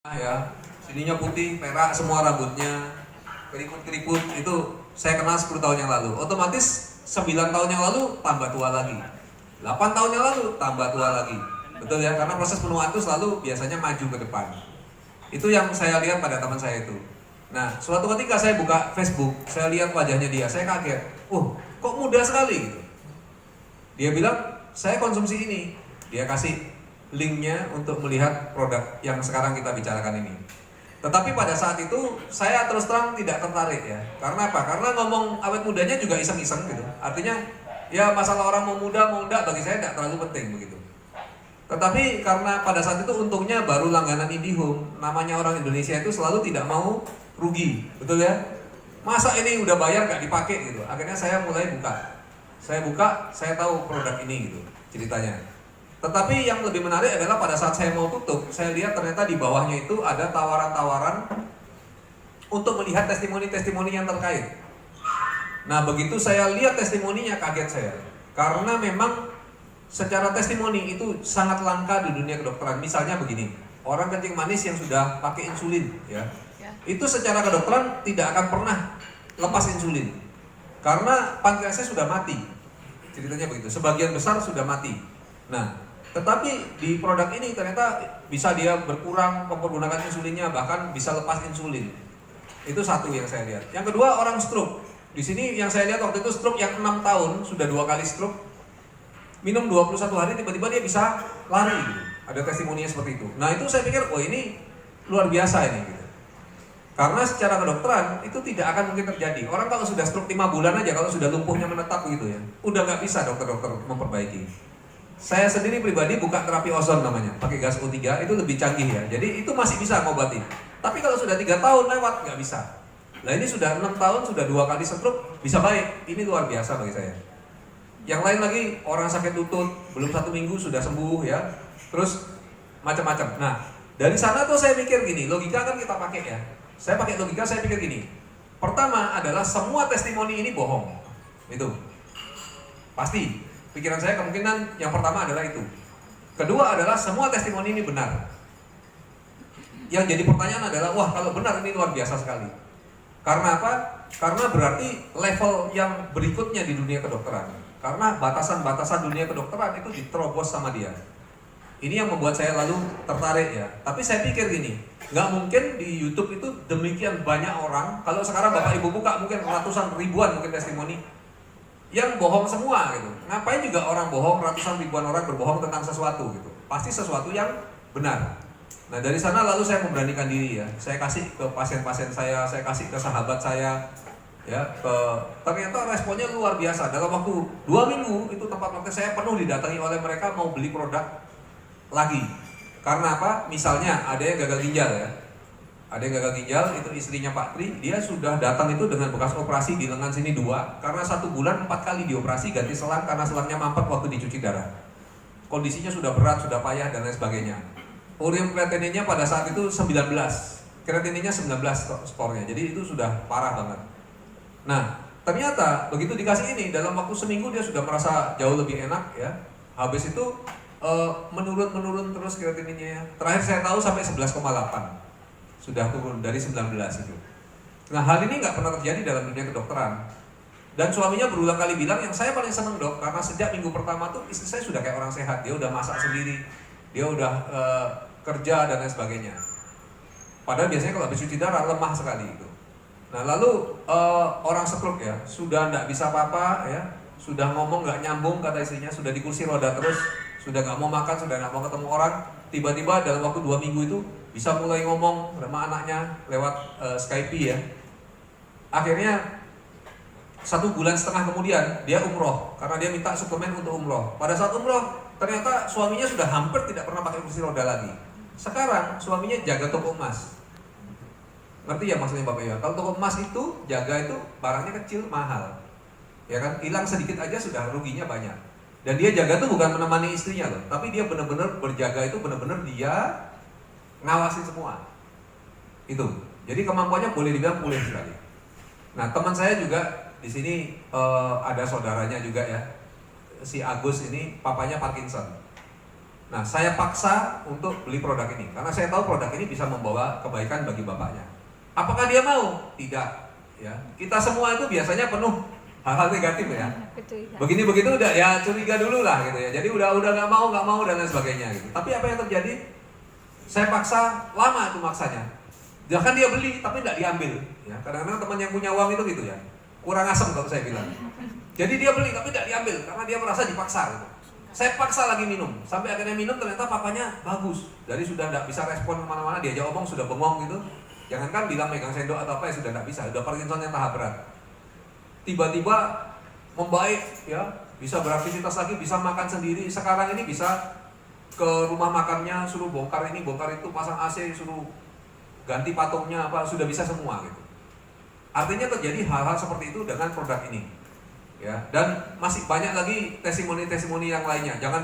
Ya, sininya putih, merah, semua rambutnya, keriput-keriput, itu saya kenal 10 tahun yang lalu. Otomatis 9 tahun yang lalu tambah tua lagi, 8 tahun yang lalu tambah tua lagi. Betul ya, karena proses penuaan itu selalu biasanya maju ke depan. Itu yang saya lihat pada teman saya itu. Nah, suatu ketika saya buka Facebook, saya lihat wajahnya dia, saya kaget. Kok muda sekali gitu. Dia bilang, saya konsumsi ini. Dia kasih linknya untuk melihat produk yang sekarang kita bicarakan ini. Tetapi pada saat itu saya terus terang tidak tertarik ya. Karena apa? Karena ngomong awet mudanya juga iseng-iseng gitu. Artinya ya masalah orang mau muda mau enggak bagi saya tidak terlalu penting begitu. Tetapi karena pada saat itu untungnya baru langganan IndiHome. Namanya orang Indonesia itu selalu tidak mau rugi, betul ya? Masa ini udah bayar nggak dipakai gitu. Akhirnya saya mulai buka. Saya buka, saya tahu produk ini gitu ceritanya. Tetapi yang lebih menarik adalah pada saat saya mau tutup, saya lihat ternyata di bawahnya itu ada tawaran-tawaran untuk melihat testimoni-testimoni yang terkait. Nah, begitu saya lihat testimoninya, kaget saya. Karena memang secara testimoni itu sangat langka di dunia kedokteran. Misalnya begini, orang kencing manis yang sudah pakai insulin, ya. Itu secara kedokteran tidak akan pernah lepas insulin. Karena pankreasnya sudah mati. Ceritanya begitu, sebagian besar sudah mati. Nah, tetapi di produk ini ternyata bisa dia berkurang mempergunakan insulinnya, bahkan bisa lepas insulin. Itu satu yang saya lihat. Yang kedua, orang stroke. Di sini yang saya lihat waktu itu stroke yang 6 tahun, sudah 2 kali stroke. Minum 21 hari tiba-tiba dia bisa lari gitu. Ada testimoninya seperti itu. Nah, itu saya pikir, ini luar biasa ini gitu. Karena secara kedokteran itu tidak akan mungkin terjadi. Orang kalau sudah stroke 5 bulan aja, kalau sudah lumpuhnya menetap gitu ya, udah nggak bisa dokter-dokter memperbaiki. Saya sendiri pribadi buka terapi ozon namanya, pakai gas O3, itu lebih canggih ya. Jadi itu masih bisa ngobati. Tapi kalau sudah 3 tahun lewat, nggak bisa. Nah, ini sudah 6 tahun, sudah 2 kali stroke, bisa baik. Ini luar biasa bagi saya. Yang lain lagi, orang sakit lutut, belum 1 minggu sudah sembuh ya. Terus macam-macam. Nah, dari sana tuh saya pikir gini, logika kan kita pakai ya. Saya pakai logika, saya pikir gini. Pertama adalah semua testimoni ini bohong. Itu pasti. Pikiran saya kemungkinan yang pertama adalah itu. Kedua adalah semua testimoni ini benar. Yang jadi pertanyaan adalah, kalau benar ini luar biasa sekali. Karena apa? Karena berarti level yang berikutnya di dunia kedokteran. Karena batasan-batasan dunia kedokteran itu diterobos sama dia. Ini yang membuat saya lalu tertarik ya. Tapi saya pikir gini, nggak mungkin di YouTube itu demikian banyak orang. Kalau sekarang Bapak Ibu buka mungkin ratusan ribuan mungkin testimoni yang bohong semua gitu. Ngapain juga orang bohong, ratusan ribuan orang berbohong tentang sesuatu gitu. Pasti sesuatu yang benar. Nah, dari sana lalu saya memberanikan diri ya. Saya kasih ke pasien-pasien saya kasih ke sahabat saya ya, ternyata responnya luar biasa. Dalam waktu 2 minggu itu tempat praktek saya penuh didatangi oleh mereka mau beli produk lagi. Karena apa? Misalnya ada yang gagal ginjal ya. Ada yang gagal ginjal, itu istrinya Pak Tri, dia sudah datang itu dengan bekas operasi di lengan sini 2, karena 1 bulan 4 kali dioperasi ganti selang karena selangnya mampet waktu dicuci darah. Kondisinya sudah berat, sudah payah dan lain sebagainya. Urium kreatininnya pada saat itu 19, kreatininnya 19 skornya, jadi itu sudah parah banget. Nah, ternyata begitu dikasih ini, dalam waktu seminggu dia sudah merasa jauh lebih enak ya. Habis itu menurun terus kreatininnya. Terakhir saya tahu sampai 11,8. Sudah turun dari 19 itu. Nah, hal ini nggak pernah terjadi dalam dunia kedokteran. Dan suaminya berulang kali bilang, yang saya paling seneng dok, karena sejak minggu pertama tuh istri saya sudah kayak orang sehat. Dia udah masak sendiri, dia udah kerja dan lain sebagainya. Padahal biasanya kalau habis cuci darah lemah sekali itu. Nah, lalu orang stroke ya, sudah nggak bisa apa-apa ya, sudah ngomong nggak nyambung kata istrinya, sudah di kursi roda terus, sudah nggak mau makan, sudah nggak mau ketemu orang. Tiba-tiba dalam waktu 2 minggu itu bisa mulai ngomong sama anaknya lewat Skype ya. Akhirnya 1,5 bulan kemudian dia umroh, karena dia minta suplemen untuk umroh. Pada saat umroh ternyata suaminya sudah hampir tidak pernah pakai kursi roda lagi. Sekarang suaminya jaga toko emas. Ngerti ya maksudnya Bapak ya? Kalau toko emas itu jaga itu barangnya kecil mahal, ya kan? Hilang sedikit aja sudah ruginya banyak. Dan dia jaga tuh bukan menemani istrinya loh, tapi dia benar-benar berjaga itu benar-benar dia ngawasin semua. Itu. Jadi kemampuannya boleh dibilang pulih sekali. Nah, teman saya juga di sini ada saudaranya juga ya. Si Agus ini papanya Parkinson. Nah, saya paksa untuk beli produk ini karena saya tahu produk ini bisa membawa kebaikan bagi bapaknya. Apakah dia mau? Tidak. Ya, kita semua itu biasanya penuh hal-hal negatif ya. Begini begitu udah ya curiga dulu lah gitu ya. Jadi udah nggak mau dan lain sebagainya gitu. Tapi apa yang terjadi? Saya paksa, lama itu maksanya. Bahkan dia beli tapi tidak diambil. Ya, kadang-kadang teman yang punya uang itu gitu ya. Kurang asem kalau saya bilang. Jadi dia beli tapi tidak diambil karena dia merasa dipaksa gitu. Saya paksa lagi minum, sampai akhirnya minum ternyata papanya bagus. Jadi sudah tidak bisa respon kemana-mana, diajak omong sudah bengong gitu. Jangankan bilang megang sendok atau apa ya sudah tidak bisa, sudah Parkinson yang tahap berat. Tiba-tiba membaik ya, bisa beraktivitas lagi, bisa makan sendiri. Sekarang ini bisa ke rumah makannya, suruh bongkar ini, bongkar itu, pasang AC, suruh ganti patungnya apa, sudah bisa semua gitu. Artinya terjadi hal-hal seperti itu dengan produk ini. Ya, dan masih banyak lagi testimoni-testimoni yang lainnya. Jangan